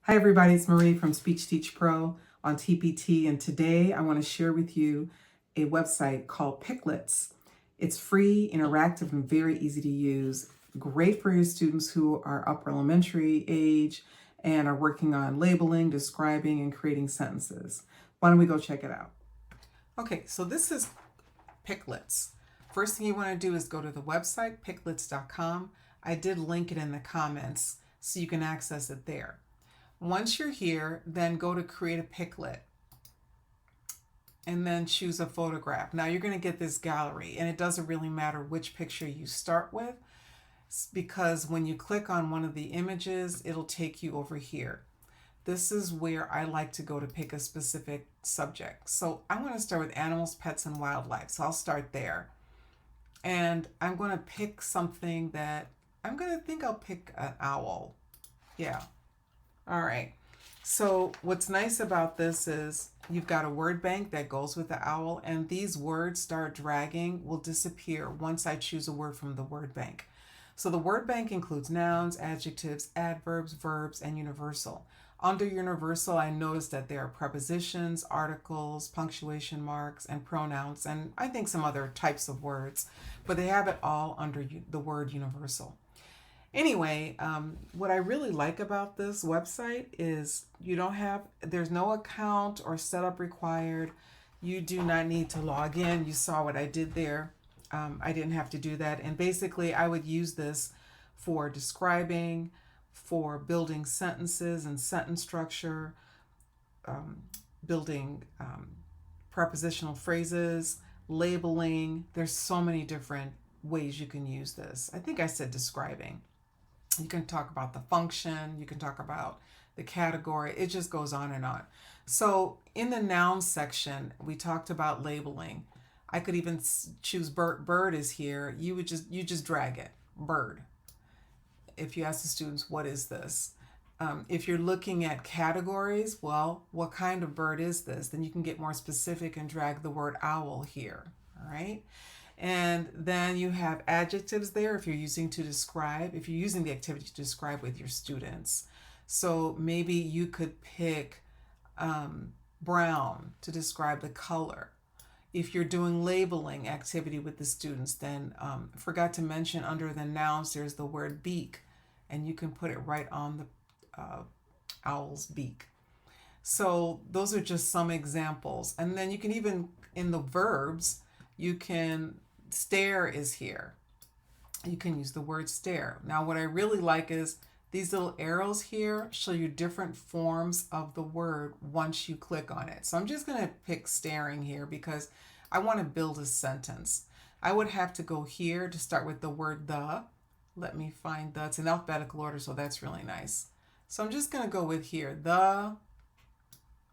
Hi everybody, it's Marie from SpeechTeachPro on TPT, and today I want to share with you a website called Pic-Lits. It's free, interactive, and very easy to use. Great for your students who are upper elementary age and are working on labeling, describing, and creating sentences. Why don't we go check it out? Okay, so this is Pic-Lits. First thing you want to do is go to the website, Pic-Lits.com. I did link it in the comments so you can access it there. Once you're here, then go to create a Pic-Lit and then choose a photograph. Now you're going to get this gallery, and it doesn't really matter which picture you start with because when you click on one of the images, it'll take you over here. This is where I like to go to pick a specific subject. So I want to start with animals, pets, and wildlife. So I'll start there. And I'm going to pick something that I'll pick an owl. Yeah. All right. So what's nice about this is you've got a word bank that goes with the owl, and these words start dragging will disappear once I choose a word from the word bank. So the word bank includes nouns, adjectives, adverbs, verbs, and universal. Under universal, I noticed that there are prepositions, articles, punctuation marks, and pronouns, and I think some other types of words, but they have it all under the word universal. Anyway, what I really like about this website is there's no account or setup required. You do not need to log in. You saw what I did there. I didn't have to do that. And basically, I would use this for describing, for building sentences and sentence structure, building prepositional phrases, labeling. There's so many different ways you can use this. I think I said describing. You can talk about the function, you can talk about the category, it just goes on and on. So in the noun section, we talked about labeling. I could even choose bird. Bird is here. You just drag it, bird. If you ask the students, what is this? If you're looking at categories, well, what kind of bird is this? Then you can get more specific and drag the word owl here, all right? And then you have adjectives there if you're using the activity to describe with your students. So maybe you could pick brown to describe the color. If you're doing labeling activity with the students, then forgot to mention under the nouns, there's the word beak, and you can put it right on the owl's beak. So those are just some examples. And then you can even, in the verbs, stare is here. You can use the word stare. Now, what I really like is these little arrows here show you different forms of the word once you click on it. So I'm just going to pick staring here because I want to build a sentence. I would have to go here to start with the word the. Let me find the. It's in alphabetical order, so that's really nice. So I'm just going to go with here.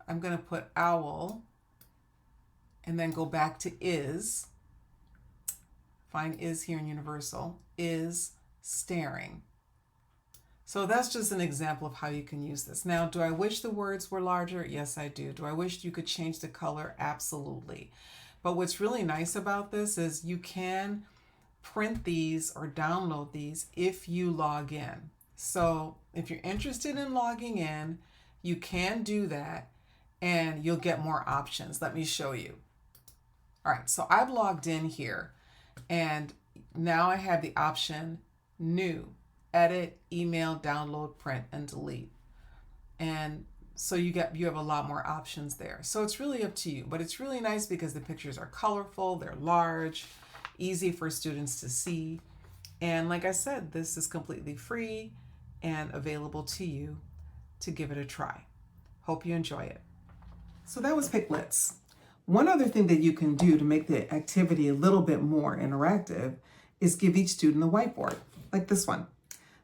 I'm going to put owl and then go back to is. Find is here in universal, is staring. So that's just an example of how you can use this. Now, do I wish the words were larger? Yes, I do. Do I wish you could change the color? Absolutely. But what's really nice about this is you can print these or download these if you log in. So if you're interested in logging in, you can do that and you'll get more options. Let me show you. All right, so I've logged in here. And now I have the option new, edit, email, download, print, and delete. And so you have a lot more options there. So it's really up to you, but it's really nice because the pictures are colorful, they're large, easy for students to see. And like I said, this is completely free and available to you to give it a try. Hope you enjoy it. So that was Pic-Lits. One other thing that you can do to make the activity a little bit more interactive is give each student a whiteboard, like this one.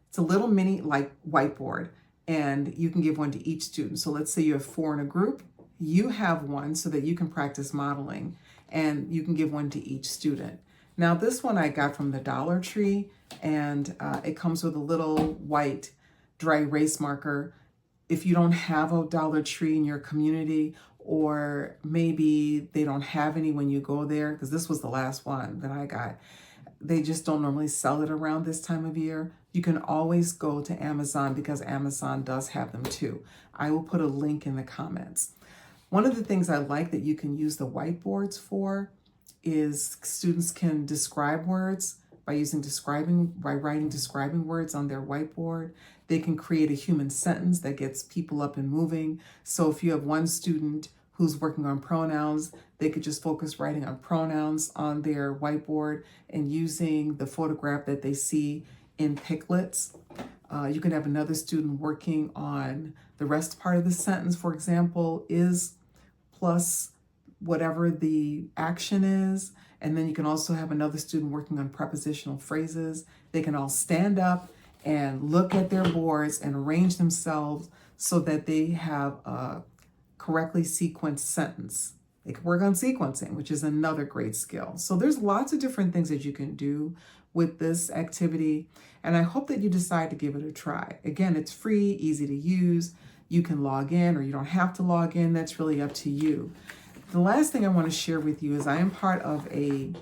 It's a little mini whiteboard, and you can give one to each student. So let's say you have 4 in a group. You have one so that you can practice modeling, and you can give one to each student. Now this one I got from the Dollar Tree, and it comes with a little white dry erase marker. If you don't have a Dollar Tree in your community, or maybe they don't have any when you go there, because this was the last one that I got. They just don't normally sell it around this time of year. you can always go to Amazon because Amazon does have them too. I will put a link in the comments. One of the things I like that you can use the whiteboards for is students can describe words by writing describing words on their whiteboard. They can create a human sentence that gets people up and moving. So if you have one student who's working on pronouns, they could just focus writing on pronouns on their whiteboard and using the photograph that they see in Pic-Lits. You can have another student working on the rest part of the sentence. For example, is plus whatever the action is. And then you can also have another student working on prepositional phrases. They can all stand up and look at their boards and arrange themselves so that they have a correctly sequenced sentence. They can work on sequencing, which is another great skill. So there's lots of different things that you can do with this activity, and I hope that you decide to give it a try. Again, it's free, easy to use. You can log in or you don't have to log in. That's really up to you. The last thing I want to share with you is I am part of a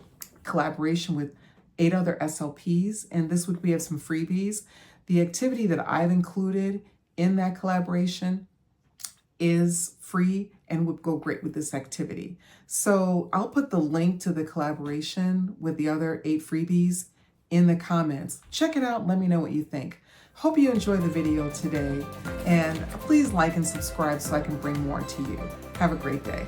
collaboration with 8 other SLPs, and this week we have some freebies. The activity that I've included in that collaboration is free and would go great with this activity. So I'll put the link to the collaboration with the other 8 freebies in the comments. Check it out. Let me know what you think. Hope you enjoyed the video today, and please like and subscribe so I can bring more to you. Have a great day.